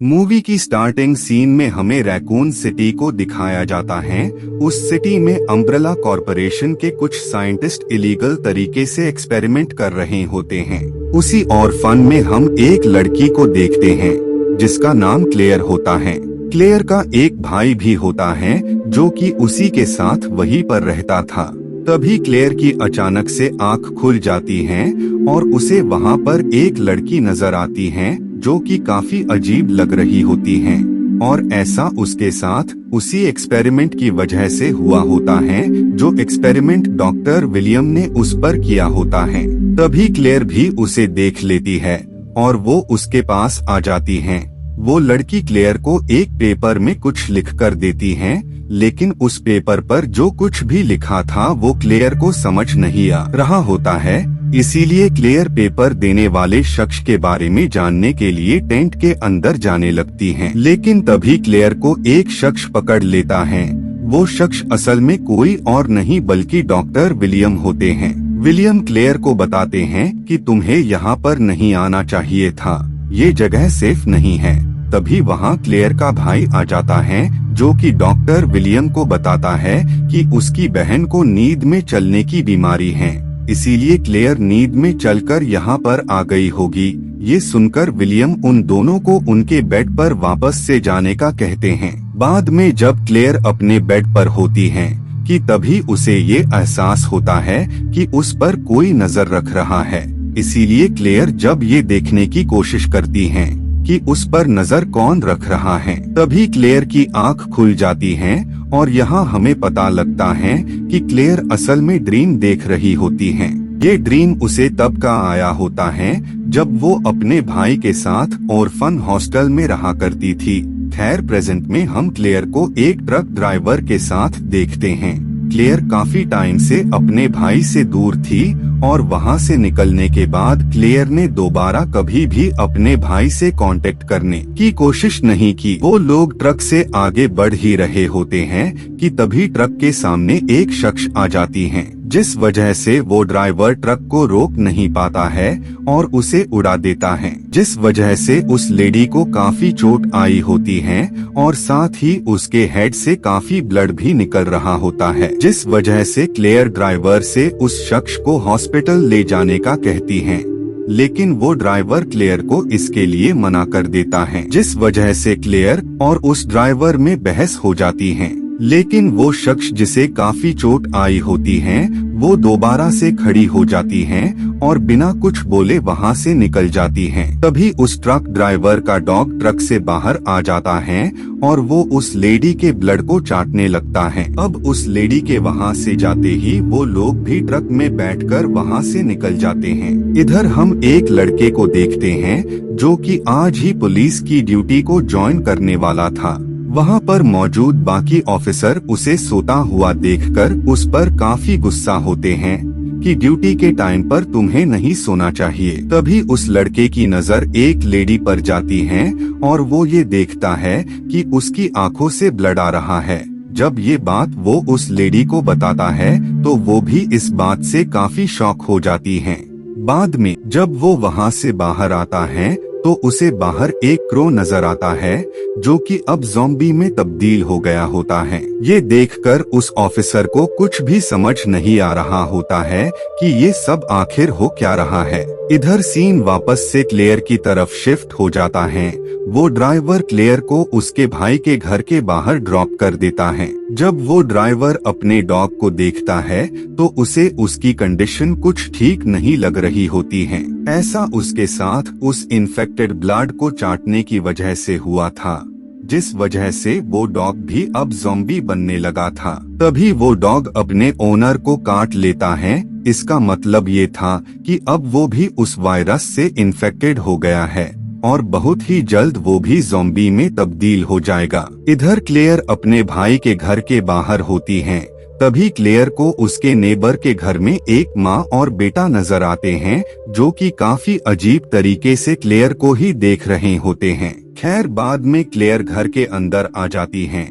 Movie की starting scene में हमें रैकून सिटी को दिखाया जाता है। उस सिटी में अम्ब्रेला कॉरपोरेशन के कुछ साइंटिस्ट इलीगल तरीके से एक्सपेरिमेंट कर रहे होते हैं। उसी ऑर्फन में हम एक लड़की को देखते हैं जिसका नाम क्लेयर होता है। क्लेयर का एक भाई भी होता है जो कि उसी के साथ वहीं पर रहता था। तभी क्लेयर की अचानक से आंख खुल जाती है और उसे वहाँ पर एक लड़की नजर आती है जो कि काफी अजीब लग रही होती है, और ऐसा उसके साथ उसी एक्सपेरिमेंट की वजह से हुआ होता है जो एक्सपेरिमेंट डॉक्टर विलियम ने उस पर किया होता है। तभी क्लेयर भी उसे देख लेती है और वो उसके पास आ जाती है। वो लड़की क्लेयर को एक पेपर में कुछ लिख कर देती है, लेकिन उस पेपर पर जो कुछ भी लिखा था वो क्लेयर को समझ नहीं आ रहा होता है। इसीलिए क्लेयर पेपर देने वाले शख्स के बारे में जानने के लिए टेंट के अंदर जाने लगती है। लेकिन तभी क्लेयर को एक शख्स पकड़ लेता है। वो शख्स असल में कोई और नहीं बल्कि डॉक्टर विलियम होते हैं। विलियम क्लेयर को बताते हैं कि तुम्हें यहाँ पर नहीं आना चाहिए था, ये जगह सेफ नहीं है। तभी वहाँ क्लेयर का भाई आ जाता है जो कि डॉक्टर विलियम को बताता है कि उसकी बहन को नींद में चलने की बीमारी है, इसीलिए क्लेयर नींद में चलकर यहाँ पर आ गई होगी। ये सुनकर विलियम उन दोनों को उनके बेड पर वापस से जाने का कहते हैं। बाद में जब क्लेयर अपने बेड पर होती है कि तभी उसे ये एहसास होता है कि उस पर कोई नजर रख रहा है। इसीलिए क्लेयर जब ये देखने की कोशिश करती है कि उस पर नजर कौन रख रहा है, तभी क्लेयर की आंख खुल जाती है और यहाँ हमें पता लगता है कि क्लेयर असल में ड्रीम देख रही होती है। ये ड्रीम उसे तब का आया होता है जब वो अपने भाई के साथ ऑर्फन हॉस्टल में रहा करती थी। खैर प्रेजेंट में हम क्लेयर को एक ट्रक ड्राइवर के साथ देखते हैं। क्लेयर काफी टाइम से अपने भाई से दूर थी और वहाँ से निकलने के बाद क्लेयर ने दोबारा कभी भी अपने भाई से कांटेक्ट करने की कोशिश नहीं की। वो लोग ट्रक से आगे बढ़ ही रहे होते हैं कि तभी ट्रक के सामने एक शख्स आ जाती है, जिस वजह से वो ड्राइवर ट्रक को रोक नहीं पाता है और उसे उड़ा देता है, जिस वजह से उस लेडी को काफी चोट आई होती है और साथ ही उसके हेड से काफी ब्लड भी निकल रहा होता है, जिस वजह से क्लेयर ड्राइवर से उस शख्स को हॉस्पिटल ले जाने का कहती है। लेकिन वो ड्राइवर क्लेयर को इसके लिए मना कर देता है, जिस वजह से क्लेयर और उस ड्राइवर में बहस हो जाती है। लेकिन वो शख्स जिसे काफी चोट आई होती है वो दोबारा से खड़ी हो जाती है और बिना कुछ बोले वहाँ से निकल जाती है। तभी उस ट्रक ड्राइवर का डॉग ट्रक से बाहर आ जाता है और वो उस लेडी के ब्लड को चाटने लगता है। अब उस लेडी के वहाँ से जाते ही वो लोग भी ट्रक में बैठकर वहाँ से निकल जाते हैं। इधर हम एक लड़के को देखते हैं जो कि आज ही पुलिस की ड्यूटी को ज्वाइन करने वाला था। वहाँ पर मौजूद बाकी ऑफिसर उसे सोता हुआ देखकर उस पर काफी गुस्सा होते हैं कि ड्यूटी के टाइम पर तुम्हें नहीं सोना चाहिए। तभी उस लड़के की नजर एक लेडी पर जाती है और वो ये देखता है कि उसकी आंखों से ब्लड आ रहा है। जब ये बात वो उस लेडी को बताता है तो वो भी इस बात से काफी शॉक हो जाती है। बाद में जब वो वहाँ से बाहर आता है तो उसे बाहर एक क्रो नजर आता है जो कि अब ज़ॉम्बी में तब्दील हो गया होता है। ये देखकर उस ऑफिसर को कुछ भी समझ नहीं आ रहा होता है कि ये सब आखिर हो क्या रहा है। इधर सीन वापस से क्लेयर की तरफ शिफ्ट हो जाता है। वो ड्राइवर क्लेयर को उसके भाई के घर के बाहर ड्रॉप कर देता है। जब वो ड्राइवर अपने डॉग को देखता है तो उसे उसकी कंडीशन कुछ ठीक नहीं लग रही होती है। ऐसा उसके साथ उस इन्फेक्टेड ब्लड को चाटने की वजह से हुआ था, जिस वजह से वो डॉग भी अब ज़ॉम्बी बनने लगा था। तभी वो डॉग अपने ओनर को काट लेता है। इसका मतलब ये था कि अब वो भी उस वायरस से इन्फेक्टेड हो गया है और बहुत ही जल्द वो भी ज़ॉम्बी में तब्दील हो जाएगा। इधर क्लेयर अपने भाई के घर के बाहर होती है। तभी क्लेयर को उसके नेबर के घर में एक माँ और बेटा नजर आते हैं जो कि काफी अजीब तरीके से क्लेयर को ही देख रहे होते हैं। खैर बाद में क्लेयर घर के अंदर आ जाती हैं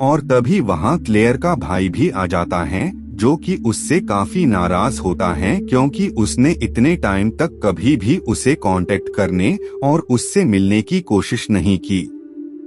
और तभी वहाँ क्लेयर का भाई भी आ जाता है जो कि उससे काफी नाराज होता है क्योंकि उसने इतने टाइम तक कभी भी उसे कांटेक्ट करने और उससे मिलने की कोशिश नहीं की।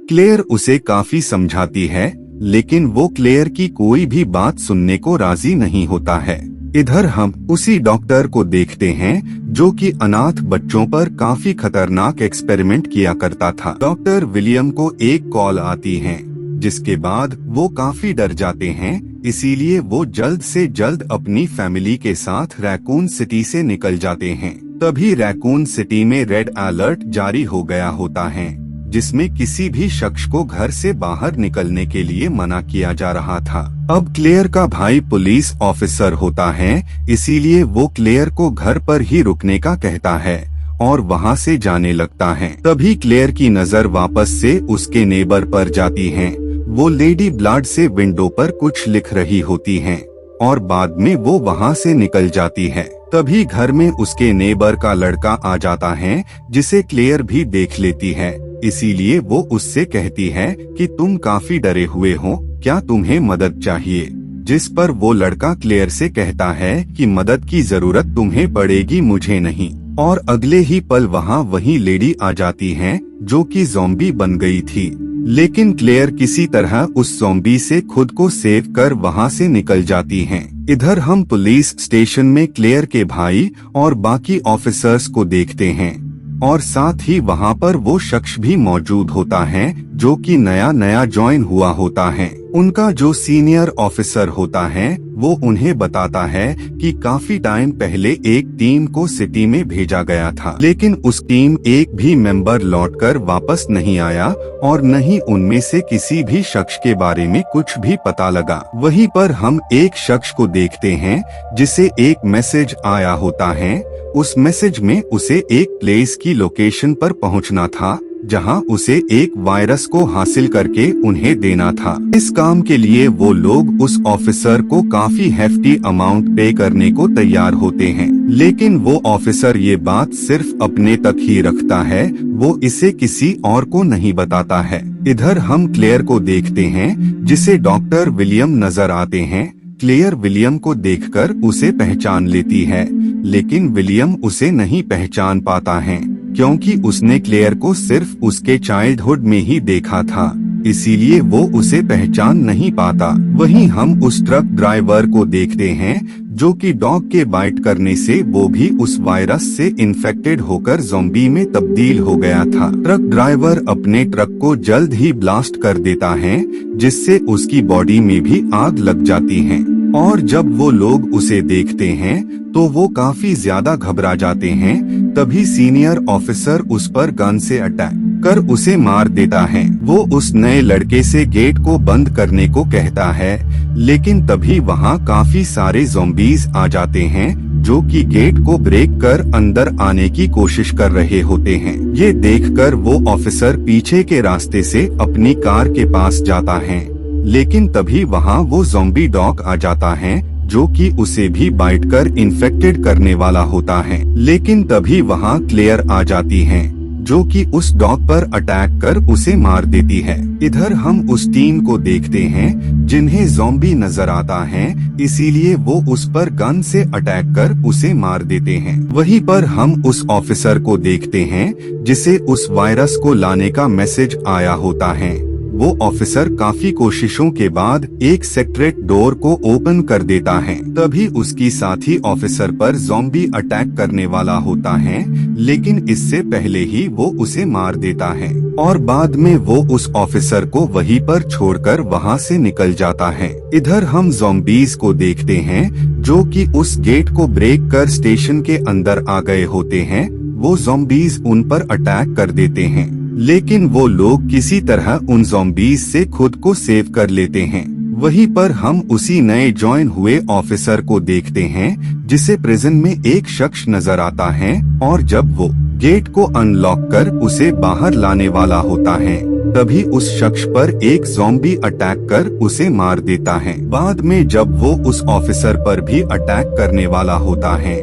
क्लेयर उसे काफी समझाती है, लेकिन वो क्लेयर की कोई भी बात सुनने को राजी नहीं होता है। इधर हम उसी डॉक्टर को देखते हैं जो कि अनाथ बच्चों पर काफी खतरनाक एक्सपेरिमेंट किया करता था। डॉक्टर विलियम को एक कॉल आती है, जिसके बाद वो काफी डर जाते हैं, इसीलिए वो जल्द से जल्द अपनी फैमिली के साथ रैकून सिटी से निकल जाते हैं। तभी रैकून सिटी में रेड अलर्ट जारी हो गया होता है, जिसमें किसी भी शख्स को घर से बाहर निकलने के लिए मना किया जा रहा था। अब क्लेयर का भाई पुलिस ऑफिसर होता है, इसीलिए वो क्लेयर को घर पर ही रुकने का कहता है और वहाँ से जाने लगता है। तभी क्लेयर की नजर वापस से उसके नेबर पर जाती है। वो लेडी ब्लाड से विंडो पर कुछ लिख रही होती है और बाद में वो वहाँ से निकल जाती है। तभी घर में उसके नेबर का लड़का आ जाता है, जिसे क्लेयर भी देख लेती है, इसीलिए वो उससे कहती है कि तुम काफी डरे हुए हो, क्या तुम्हें मदद चाहिए? जिस पर वो लड़का क्लेयर से कहता है कि मदद की जरूरत तुम्हें पड़ेगी, मुझे नहीं। और अगले ही पल वहाँ वही लेडी आ जाती है जो कि ज़ॉम्बी बन गई थी, लेकिन क्लेयर किसी तरह उस ज़ॉम्बी से खुद को सेव कर वहाँ से निकल जाती हैं। इधर हम पुलिस स्टेशन में क्लेयर के भाई और बाकी ऑफिसर्स को देखते हैं और साथ ही वहाँ पर वो शख्स भी मौजूद होता है जो कि नया नया ज्वाइन हुआ होता है। उनका जो सीनियर ऑफिसर होता है वो उन्हें बताता है कि काफी टाइम पहले एक टीम को सिटी में भेजा गया था, लेकिन उस टीम एक भी मेंबर लौटकर वापस नहीं आया और न ही उनमें से किसी भी शख्स के बारे में कुछ भी पता लगा। वहीं पर हम एक शख्स को देखते हैं जिसे एक मैसेज आया होता है। उस मैसेज में उसे एक प्लेस की लोकेशन पर पहुंचना था जहां उसे एक वायरस को हासिल करके उन्हें देना था। इस काम के लिए वो लोग उस ऑफिसर को काफी हेफ्टी अमाउंट पे करने को तैयार होते हैं, लेकिन वो ऑफिसर ये बात सिर्फ अपने तक ही रखता है, वो इसे किसी और को नहीं बताता है। इधर हम क्लेयर को देखते हैं जिसे डॉक्टर विलियम नजर आते हैं। क्लेयर विलियम को देखकर उसे पहचान लेती है, लेकिन विलियम उसे नहीं पहचान पाता है क्योंकि उसने क्लेयर को सिर्फ उसके चाइल्डहुड में ही देखा था, इसीलिए वो उसे पहचान नहीं पाता। वहीं हम उस ट्रक ड्राइवर को देखते हैं जो कि डॉग के बाइट करने से वो भी उस वायरस से इन्फेक्टेड होकर ज़ॉम्बी में तब्दील हो गया था। ट्रक ड्राइवर अपने ट्रक को जल्द ही ब्लास्ट कर देता है, जिससे उसकी बॉडी में भी आग लग जाती है और जब वो लोग उसे देखते हैं तो वो काफी ज्यादा घबरा जाते हैं। तभी सीनियर ऑफिसर उस पर गन से अटैक कर उसे मार देता है। वो उस नए लड़के से गेट को बंद करने को कहता है, लेकिन तभी वहाँ काफी सारे ज़ॉम्बीज आ जाते हैं जो कि गेट को ब्रेक कर अंदर आने की कोशिश कर रहे होते हैं। ये देखकर वो ऑफिसर पीछे के रास्ते से अपनी कार के पास जाता है, लेकिन तभी वहाँ वो ज़ॉम्बी डॉग आ जाता है जो कि उसे भी बाइट कर इन्फेक्टेड करने वाला होता है। लेकिन तभी वहाँ क्लेयर आ जाती है जो कि उस डॉग पर अटैक कर उसे मार देती है। इधर हम उस टीम को देखते हैं जिन्हें ज़ॉम्बी नजर आता है, इसीलिए वो उस पर गन से अटैक कर उसे मार देते हैं। वहीं पर हम उस ऑफिसर को देखते हैं जिसे उस वायरस को लाने का मैसेज आया होता है। वो ऑफिसर काफी कोशिशों के बाद एक सेक्रेट डोर को ओपन कर देता है। तभी उसकी साथी ऑफिसर पर ज़ॉम्बी अटैक करने वाला होता है, लेकिन इससे पहले ही वो उसे मार देता है और बाद में वो उस ऑफिसर को वहीं पर छोड़कर वहाँ से निकल जाता है। इधर हम ज़ॉम्बीज को देखते हैं जो कि उस गेट को ब्रेक कर स्टेशन के अंदर आ गए होते हैं। वो ज़ॉम्बीज उन पर अटैक कर देते हैं, लेकिन वो लोग किसी तरह उन ज़ॉम्बीज से खुद को सेव कर लेते हैं। वहीं पर हम उसी नए ज्वाइन हुए ऑफिसर को देखते हैं जिसे प्रिजन में एक शख्स नजर आता है और जब वो गेट को अनलॉक कर उसे बाहर लाने वाला होता है तभी उस शख्स पर एक ज़ॉम्बी अटैक कर उसे मार देता है। बाद में जब वो उस ऑफिसर पर भी अटैक करने वाला होता है,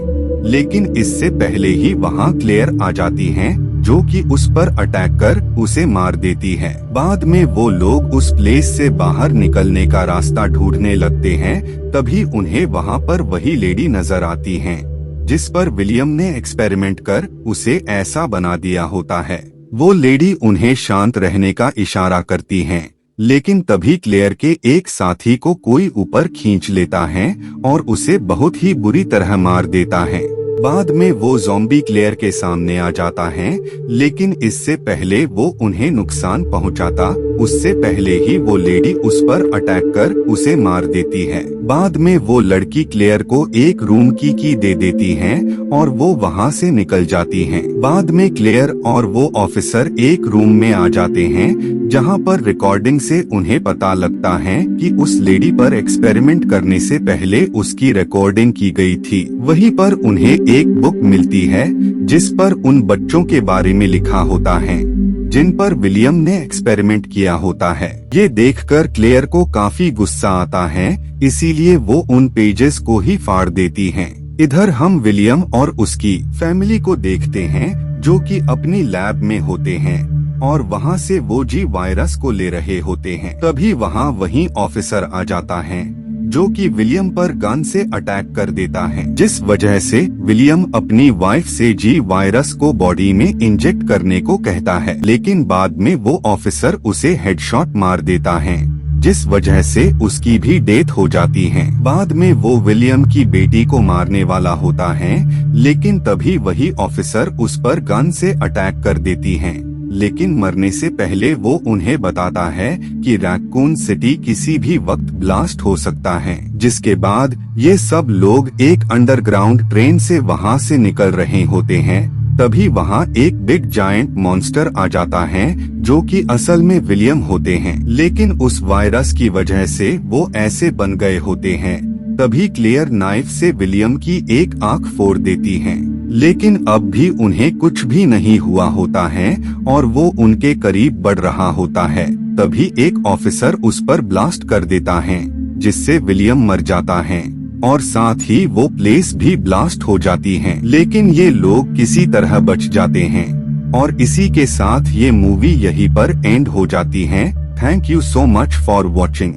लेकिन इससे पहले ही वहाँ क्लेयर आ जाती है जो कि उस पर अटैक कर उसे मार देती है। बाद में वो लोग उस प्लेस से बाहर निकलने का रास्ता ढूंढने लगते हैं, तभी उन्हें वहाँ पर वही लेडी नजर आती हैं, जिस पर विलियम ने एक्सपेरिमेंट कर उसे ऐसा बना दिया होता है। वो लेडी उन्हें शांत रहने का इशारा करती हैं, लेकिन तभी क्लेयर के एक साथी को कोई ऊपर खींच लेता है और उसे बहुत ही बुरी तरह मार देता है। बाद में वो ज़ॉम्बी क्लेयर के सामने आ जाता है, लेकिन इससे पहले वो उन्हें नुकसान पहुंचाता, उससे पहले ही वो लेडी उस पर अटैक कर उसे मार देती है। बाद में वो लड़की क्लेयर को एक रूम की दे देती है और वो वहां से निकल जाती हैं। बाद में क्लेयर और वो ऑफिसर एक रूम में आ जाते हैं, जहां पर रिकॉर्डिंग से उन्हें पता लगता है कि उस लेडी पर एक्सपेरिमेंट करने से पहले उसकी रिकॉर्डिंग की गई थी। वहीं पर उन्हें एक बुक मिलती है, जिस पर उन बच्चों के बारे में लिखा होता है जिन पर विलियम ने एक्सपेरिमेंट किया होता है। ये देखकर क्लेयर को काफी गुस्सा आता है, इसीलिए वो उन पेजेस को ही फाड़ देती हैं। इधर हम विलियम और उसकी फैमिली को देखते हैं, जो कि अपनी लैब में होते हैं और वहाँ से वो जी वायरस को ले रहे होते हैं। तभी वहाँ वही ऑफिसर आ जाता है, जो कि विलियम पर गन से अटैक कर देता है, जिस वजह से विलियम अपनी वाइफ से जी वायरस को बॉडी में इंजेक्ट करने को कहता है, लेकिन बाद में वो ऑफिसर उसे हेडशॉट मार देता है, जिस वजह से उसकी भी डेथ हो जाती है। बाद में वो विलियम की बेटी को मारने वाला होता है, लेकिन तभी वही ऑफिसर उस पर गन से अटैक कर देती है, लेकिन मरने से पहले वो उन्हें बताता है कि रैकून सिटी किसी भी वक्त ब्लास्ट हो सकता है। जिसके बाद ये सब लोग एक अंडरग्राउंड ट्रेन से वहाँ से निकल रहे होते हैं, तभी वहाँ एक बिग जायंट मॉन्स्टर आ जाता है, जो कि असल में विलियम होते हैं, लेकिन उस वायरस की वजह से वो ऐसे बन गए होते हैं। तभी क्लेयर नाइफ से विलियम की एक आंख फोड़ देती है, लेकिन अब भी उन्हें कुछ भी नहीं हुआ होता है और वो उनके करीब बढ़ रहा होता है। तभी एक ऑफिसर उस पर ब्लास्ट कर देता है, जिससे विलियम मर जाता है और साथ ही वो प्लेस भी ब्लास्ट हो जाती है, लेकिन ये लोग किसी तरह बच जाते हैं। और इसी के साथ ये मूवी यहीं पर एंड हो जाती है। Thank you so much for watching.